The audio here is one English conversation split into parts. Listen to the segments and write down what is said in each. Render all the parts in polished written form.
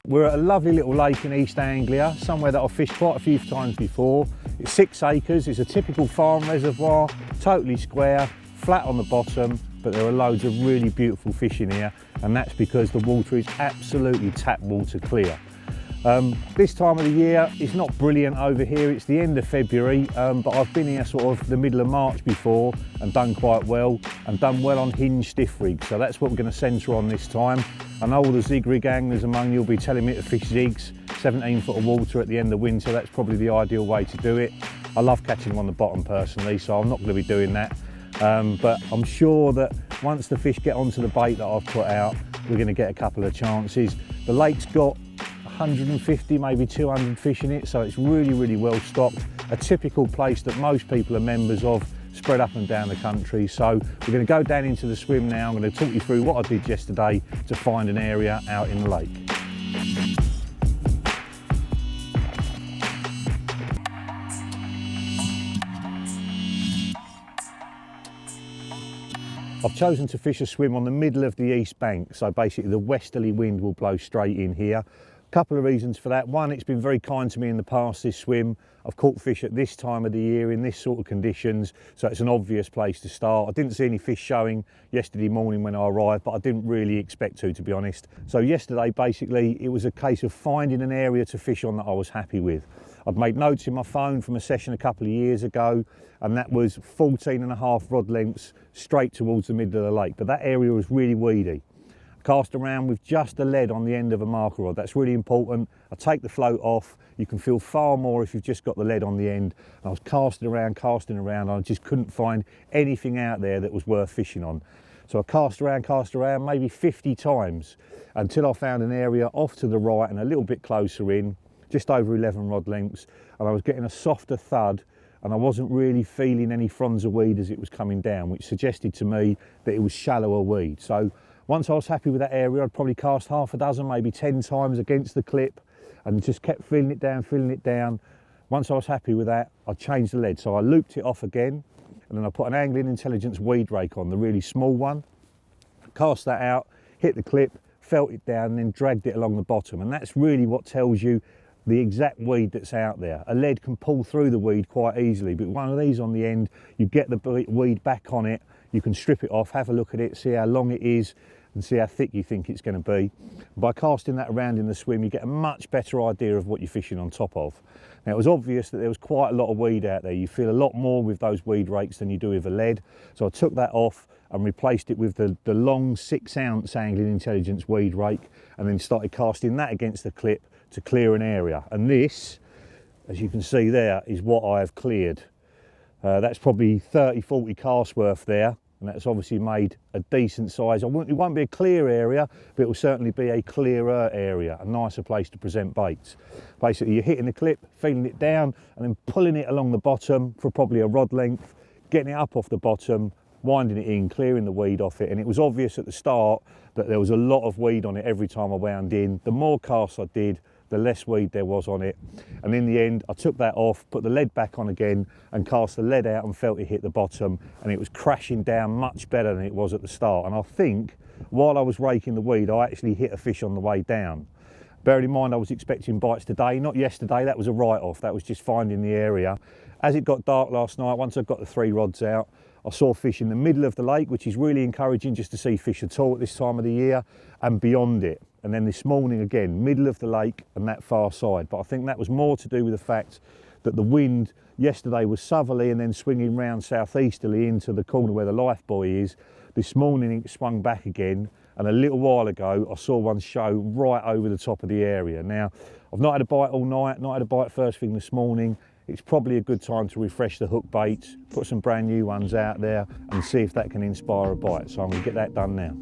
We're at a lovely little lake in East Anglia, somewhere that I've fished quite a few times before. It's 6 acres, it's a typical farm reservoir, totally square, flat on the bottom, but there are loads of really beautiful fish in here, and that's because the water is absolutely tap water clear. This time of the year it's not brilliant over here. It's the end of February, but I've been here sort of the middle of March before and done quite well, and done well on hinge stiff rigs, so that's what we're going to centre on this time. I know all the zig rig anglers among you will be telling me to fish zigs, 17 foot of water at the end of winter. That's probably the ideal way to do it. I love catching them on the bottom personally, so I'm not going to be doing that, but I'm sure that once the fish get onto the bait that I've put out, we're going to get a couple of chances. The lake's got 150, maybe 200 fish in it, so it's really well stocked. A typical place that most people are members of, spread up and down the country. So we're going to go down into the swim now. I'm going to talk you through what I did yesterday to find an area out in the lake. I've chosen to fish a swim on the middle of the east bank, so basically the westerly wind will blow straight in here. Couple of reasons for that. One, it's been very kind to me in the past, this swim. I've caught fish at this time of the year in this sort of conditions, so it's an obvious place to start. I didn't see any fish showing yesterday morning when I arrived, but I didn't really expect to be honest. So yesterday, basically, it was a case of finding an area to fish on that I was happy with. I'd made notes in my phone from a session a couple of years ago, and that was 14.5 rod lengths straight towards the middle of the lake, but that area was really weedy. Cast around with just a lead on the end of a marker rod. That's really important. I take the float off. You can feel far more if you've just got the lead on the end. And I was casting around, and I just couldn't find anything out there that was worth fishing on. So I cast around maybe 50 times until I found an area off to the right and a little bit closer in, just over 11 rod lengths, and I was getting a softer thud, and I wasn't really feeling any fronds of weed as it was coming down, which suggested to me that it was shallower weed. So once I was happy with that area, I'd probably cast half a dozen, maybe 10 times against the clip, and just kept feeling it down. Once I was happy with that, I changed the lead. So I looped it off again, and then I put an Angling Intelligence weed rake on, the really small one, cast that out, hit the clip, felt it down, and then dragged it along the bottom. And that's really what tells you the exact weed that's out there. A lead can pull through the weed quite easily, but one of these on the end, you get the weed back on it, you can strip it off, have a look at it, see how long it is, and see how thick you think it's going to be. By casting that around in the swim, you get a much better idea of what you're fishing on top of. Now, it was obvious that there was quite a lot of weed out there. You feel a lot more with those weed rakes than you do with a lead. So I took that off and replaced it with the long 6-ounce Angling Intelligence weed rake, and then started casting that against the clip to clear an area. And this, as you can see there, is what I have cleared. That's probably 30, 40 casts worth there. And that's obviously made a decent size. It won't be a clear area, but it will certainly be a clearer area, a nicer place to present baits. Basically, you're hitting the clip, feeling it down, and then pulling it along the bottom for probably a rod length, getting it up off the bottom, winding it in, clearing the weed off it. And it was obvious at the start that there was a lot of weed on it every time I wound in. The more casts I did, the less weed there was on it. And in the end, I took that off, put the lead back on again, and cast the lead out and felt it hit the bottom, and it was crashing down much better than it was at the start. And I think while I was raking the weed, I actually hit a fish on the way down. Bearing in mind I was expecting bites today, not yesterday. That was a write-off. That was just finding the area. As it got dark last night, once I got the 3 rods out, I saw fish in the middle of the lake, which is really encouraging just to see fish at all at this time of the year, and beyond it. And then this morning again, middle of the lake and that far side. But I think that was more to do with the fact that the wind yesterday was southerly and then swinging round southeasterly into the corner where the life buoy is. This morning it swung back again, and a little while ago I saw one show right over the top of the area. Now, I've not had a bite all night, not had a bite first thing this morning. It's probably a good time to refresh the hook baits, put some brand new ones out there and see if that can inspire a bite. So I'm going to get that done now.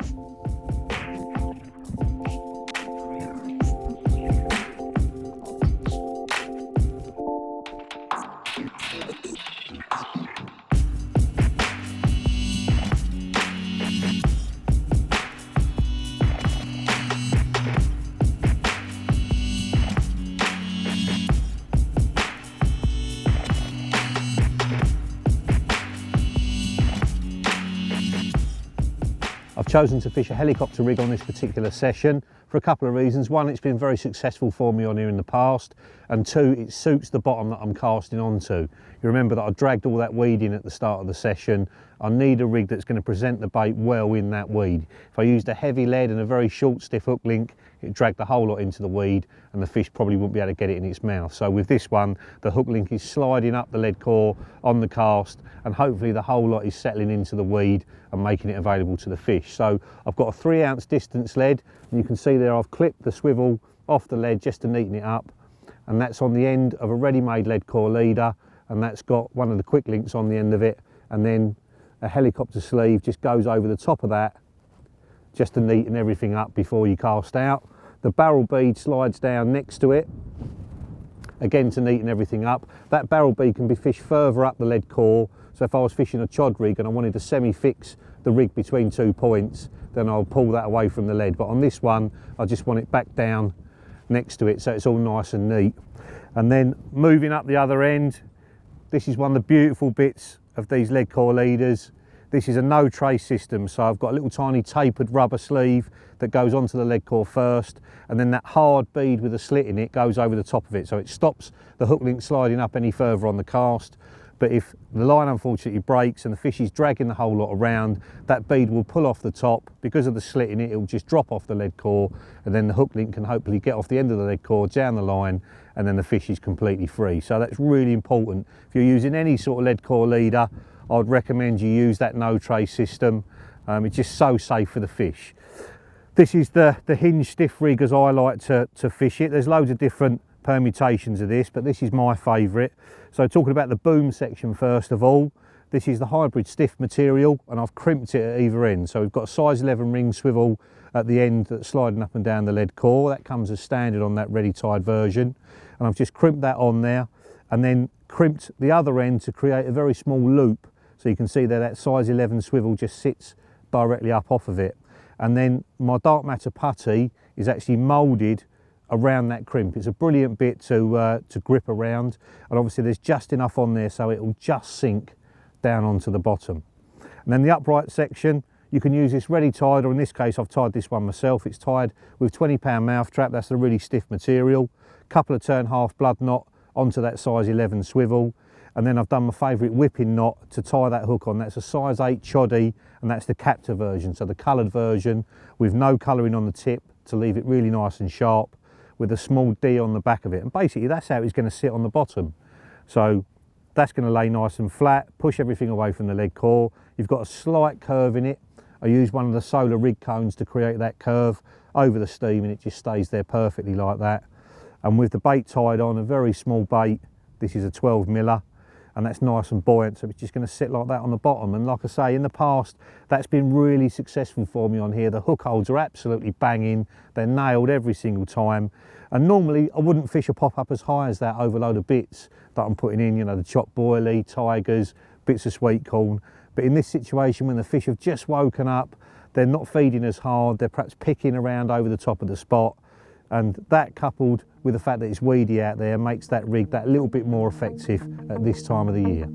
I've chosen to fish a helicopter rig on this particular session. for a couple of reasons. One, it's been very successful for me on here in the past, and two, it suits the bottom that I'm casting onto. You remember that I dragged all that weed in at the start of the session. I need a rig that's going to present the bait well in that weed. If I used a heavy lead and a very short stiff hook link, it dragged the whole lot into the weed and the fish probably wouldn't be able to get it in its mouth. So with this one, the hook link is sliding up the lead core on the cast, and hopefully the whole lot is settling into the weed and making it available to the fish. So I've got a 3 ounce distance lead, and you can see there I've clipped the swivel off the lead just to neaten it up, and that's on the end of a ready-made lead core leader, and that's got one of the quick links on the end of it, and then a helicopter sleeve just goes over the top of that just to neaten everything up before you cast out. The barrel bead slides down next to it, again to neaten everything up. That barrel bead can be fished further up the lead core, so if I was fishing a chod rig and I wanted to semi-fix the rig between 2 points, then I'll pull that away from the lead. But on this one, I just want it back down next to it so it's all nice and neat. And then moving up the other end, this is one of the beautiful bits of these lead core leaders. This is a no trace system, so I've got a little tiny tapered rubber sleeve that goes onto the lead core first, and then that hard bead with a slit in it goes over the top of it, so it stops the hook link sliding up any further on the cast. But if the line unfortunately breaks and the fish is dragging the whole lot around, that bead will pull off the top. Because of the slit in it, it will just drop off the lead core, and then the hook link can hopefully get off the end of the lead core down the line, and then the fish is completely free. So that's really important. If you're using any sort of lead core leader, I'd recommend you use that no trace system. It's just so safe for the fish. This is the hinge stiff rig as I like to fish it. There's loads of different permutations of this, but this is my favourite. So talking about the boom section first of all, this is the hybrid stiff material, and I've crimped it at either end. So we've got a size 11 ring swivel at the end that's sliding up and down the lead core. That comes as standard on that ready tied version, and I've just crimped that on there, and then crimped the other end to create a very small loop. So you can see there that size 11 swivel just sits directly up off of it. And then my dark matter putty is actually moulded around that crimp. It's a brilliant bit to grip around, and obviously there's just enough on there so it will just sink down onto the bottom. And then the upright section, you can use this ready tied, or in this case I've tied this one myself. It's tied with 20-pound mouth trap. That's a really stiff material. Couple of turn half blood knot onto that size 11 swivel, and then I've done my favourite whipping knot to tie that hook on. That's a size 8 choddy, and that's the captor version, so the coloured version with no colouring on the tip to leave it really nice and sharp, with a small D on the back of it. And basically that's how it's going to sit on the bottom. So that's going to lay nice and flat, push everything away from the lead core. You've got a slight curve in it. I use one of the solar rig cones to create that curve over the steam, and it just stays there perfectly like that. And with the bait tied on, a very small bait, this is a 12 miller, and that's nice and buoyant, so it's just going to sit like that on the bottom. And like I say, in the past that's been really successful for me on here. The hook holds are absolutely banging, they're nailed every single time, and normally I wouldn't fish a pop-up as high as that overload of bits that I'm putting in, you know, the chopped boilie, tigers, bits of sweet corn. But in this situation, when the fish have just woken up, they're not feeding as hard, they're perhaps picking around over the top of the spot, and that coupled with the fact that it's weedy out there makes that rig that little bit more effective at this time of the year.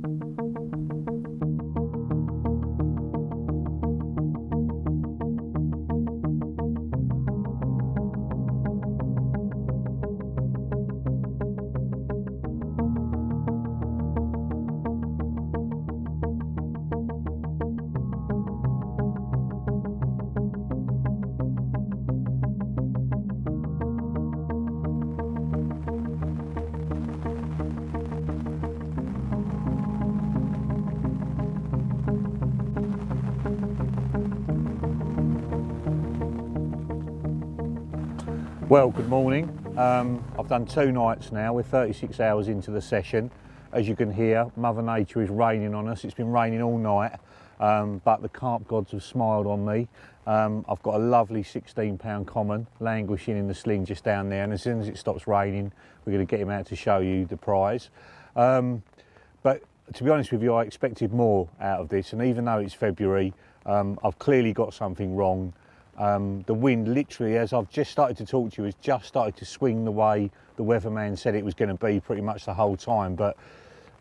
Well, good morning. I've done 2 nights now. We're 36 hours into the session. As you can hear, Mother Nature is raining on us. It's been raining all night, but the carp gods have smiled on me. I've got a lovely 16-pound common languishing in the sling just down there, and as soon as it stops raining, we're going to get him out to show you the prize. But to be honest with you, I expected more out of this, and even though it's February, I've clearly got something wrong. The wind literally, as I've just started to talk to you, has just started to swing the way the weatherman said it was going to be pretty much the whole time. But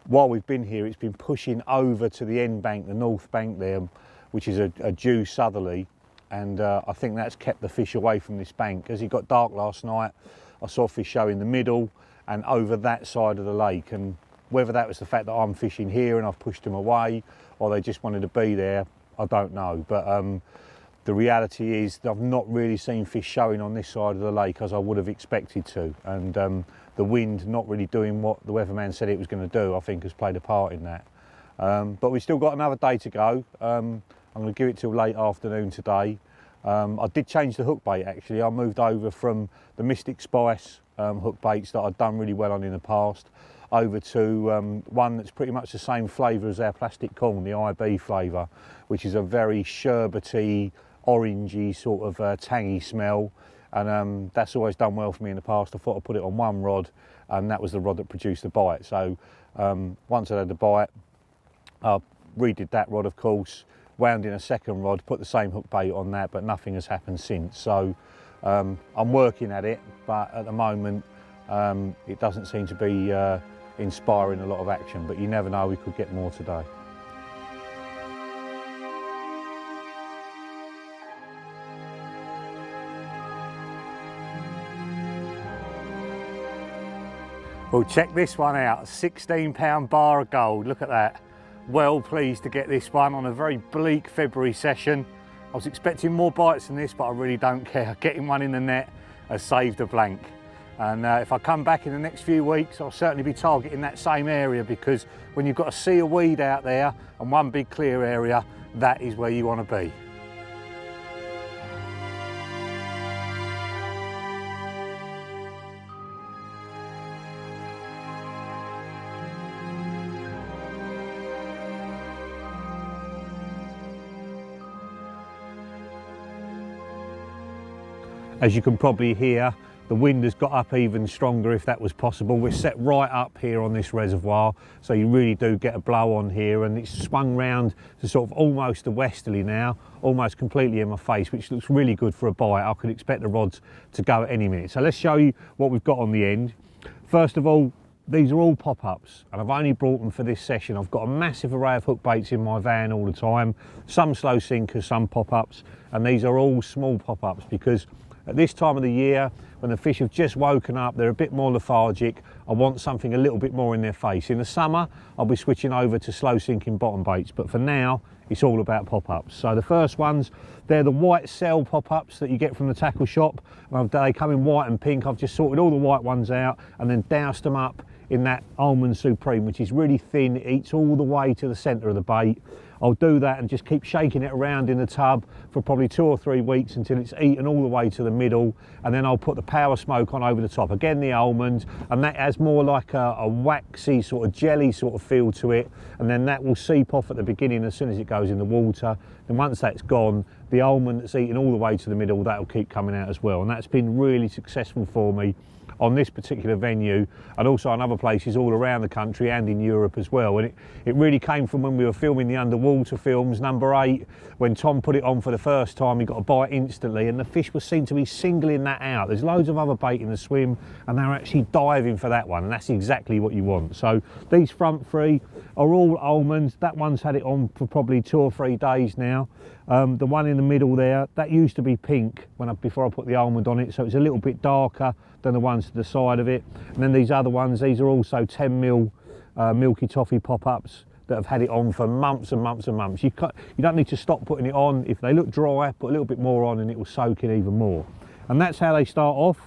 while we've been here, it's been pushing over to the end bank, the north bank there, which is a due southerly, and I think that's kept the fish away from this bank. As it got dark last night, I saw fish show in the middle and over that side of the lake, and whether that was the fact that I'm fishing here and I've pushed them away, or they just wanted to be there, I don't know. But the reality is that I've not really seen fish showing on this side of the lake as I would have expected to, and the wind not really doing what the weatherman said it was going to do, I think, has played a part in that. But we've still got another day to go. I'm going to give it till late afternoon today. I did change the hook bait actually. I moved over from the Mystic Spice hook baits that I'd done really well on in the past over to one that's pretty much the same flavour as our plastic corn, the IB flavour, which is a very sherbety, orangey sort of tangy smell, and that's always done well for me in the past. I thought I'd put it on one rod, and that was the rod that produced the bite. So once I had the bite, I redid that rod, of course, wound in a second rod, put the same hook bait on that, but nothing has happened since. So I'm working at it, but at the moment it doesn't seem to be inspiring a lot of action, but you never know, we could get more today. Well, check this one out, a 16-pound bar of gold, look at that. Well pleased to get this one on a very bleak February session. I was expecting more bites than this, but I really don't care. Getting one in the net has saved a blank. And if I come back in the next few weeks, I'll certainly be targeting that same area, because when you've got a sea of weed out there and one big clear area, that is where you want to be. As you can probably hear, the wind has got up even stronger if that was possible. We're set right up here on this reservoir, so you really do get a blow on here, and it's swung round to sort of almost a westerly now, almost completely in my face, which looks really good for a bite. I could expect the rods to go at any minute. So let's show you what we've got on the end. First of all, these are all pop-ups, and I've only brought them for this session. I've got a massive array of hook baits in my van all the time, some slow sinkers, some pop-ups, and these are all small pop-ups, because at this time of the year, when the fish have just woken up, they're a bit more lethargic, I want something a little bit more in their face. In the summer, I'll be switching over to slow sinking bottom baits, but for now, it's all about pop-ups. So the first ones, they're the white cell pop-ups that you get from the tackle shop. They come in white and pink. I've just sorted all the white ones out and then doused them up in that Almond Supreme, which is really thin. It eats all the way to the centre of the bait. I'll do that and just keep shaking it around in the tub for probably 2 or 3 weeks until it's eaten all the way to the middle, and then I'll put the power smoke on over the top. Again, the almond, and that has more like a waxy sort of jelly sort of feel to it, and then that will seep off at the beginning as soon as it goes in the water. Then once that's gone, the almond that's eaten all the way to the middle, that'll keep coming out as well, and that's been really successful for me on this particular venue, and also on other places all around the country and in Europe as well. And it really came from when we were filming the underwater films, number 8, when Tom put it on for the first time, he got a bite instantly, and the fish was seen to be singling that out. There's loads of other bait in the swim, and they're actually diving for that one, and that's exactly what you want. So these front 3 are all almonds. That one's had it on for probably 2 or 3 days now. The one in the middle there, that used to be pink before I put the almond on it, so it's a little bit darker than the ones to the side of it. And then these other ones, these are also 10mm milky toffee pop-ups that have had it on for months and months and months. You don't need to stop putting it on. If they look dry, put a little bit more on and it will soak in even more. And that's how they start off.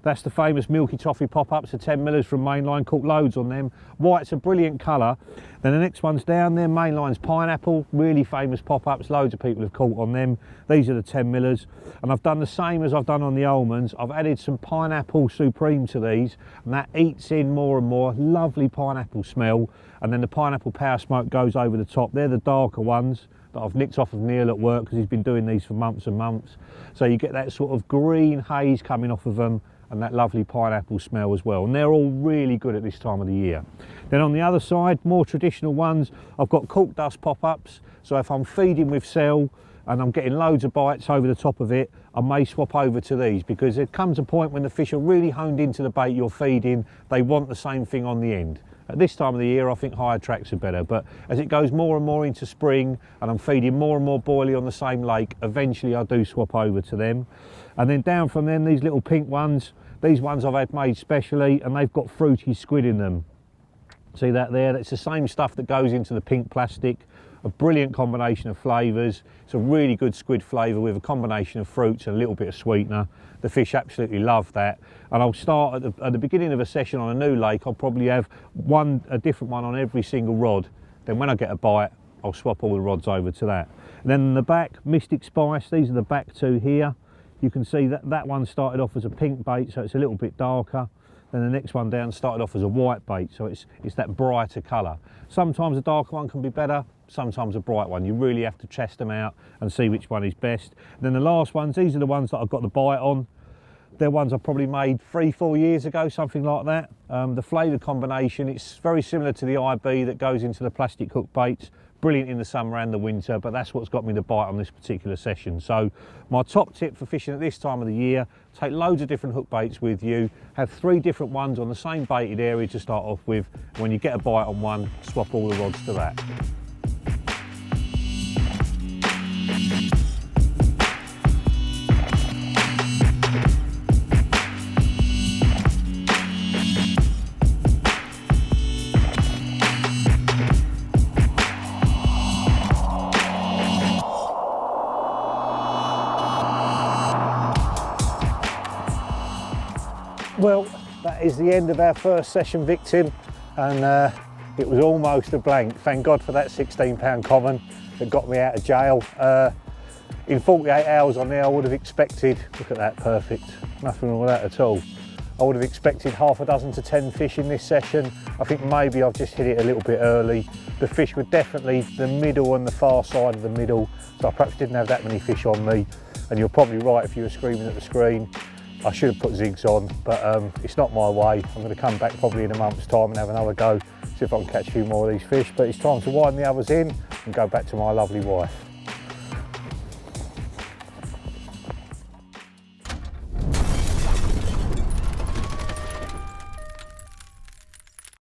That's the famous milky toffee pop-ups, the 10mm from Mainline, caught loads on them. White's a brilliant colour. Then the next one's down there, Mainline's pineapple, really famous pop-ups, loads of people have caught on them. These are the 10mm, and I've done the same as I've done on the almonds. I've added some pineapple supreme to these, and that eats in more and more, lovely pineapple smell, and then the pineapple power smoke goes over the top. They're the darker ones that I've nicked off of Neil at work because he's been doing these for months and months. So you get that sort of green haze coming off of them, and that lovely pineapple smell as well, and they're all really good at this time of the year. Then on the other side, more traditional ones, I've got cork dust pop-ups, so if I'm feeding with cell and I'm getting loads of bites over the top of it, I may swap over to these, because there comes a point when the fish are really honed into the bait you're feeding, they want the same thing on the end. At this time of the year, I think higher tracks are better, but as it goes more and more into spring and I'm feeding more and more boilie on the same lake, eventually I do swap over to them. And then down from them, these little pink ones, these ones I've had made specially, and they've got fruity squid in them. See that there? That's the same stuff that goes into the pink plastic. A brilliant combination of flavours. It's a really good squid flavour with a combination of fruits and a little bit of sweetener. The fish absolutely love that. And I'll start at the beginning of a session on a new lake. I'll probably have a different one on every single rod. Then when I get a bite, I'll swap all the rods over to that. And then in the back, Mystic Spice. These are the back two here. You can see that one started off as a pink bait, so it's a little bit darker. Then the next one down started off as a white bait, so it's that brighter colour. Sometimes a darker one can be better, sometimes a bright one. You really have to test them out and see which one is best. And then the last ones, these are the ones that I've got the bite on. They're ones I probably made 3-4 years ago, something like that. The flavour combination, it's very similar to the IB that goes into the plastic hook baits. Brilliant in the summer and the winter, but that's what's got me the bite on this particular session. So my top tip for fishing at this time of the year, take loads of different hook baits with you, have 3 different ones on the same baited area to start off with. When you get a bite on one, swap all the rods to that. Well, that is the end of our first session victim, and it was almost a blank. Thank God for that £16 common that got me out of jail. In 48 hours on there, I would have expected, look at that, perfect, nothing wrong with that at all. I would have expected half a dozen to 10 fish in this session. I think maybe I've just hit it a little bit early. The fish were definitely the middle and the far side of the middle, so I perhaps didn't have that many fish on me. And you're probably right if you were screaming at the screen. I should have put zigs on, but it's not my way. I'm going to come back probably in a month's time and have another go, see if I can catch a few more of these fish. But it's time to wind the others in and go back to my lovely wife.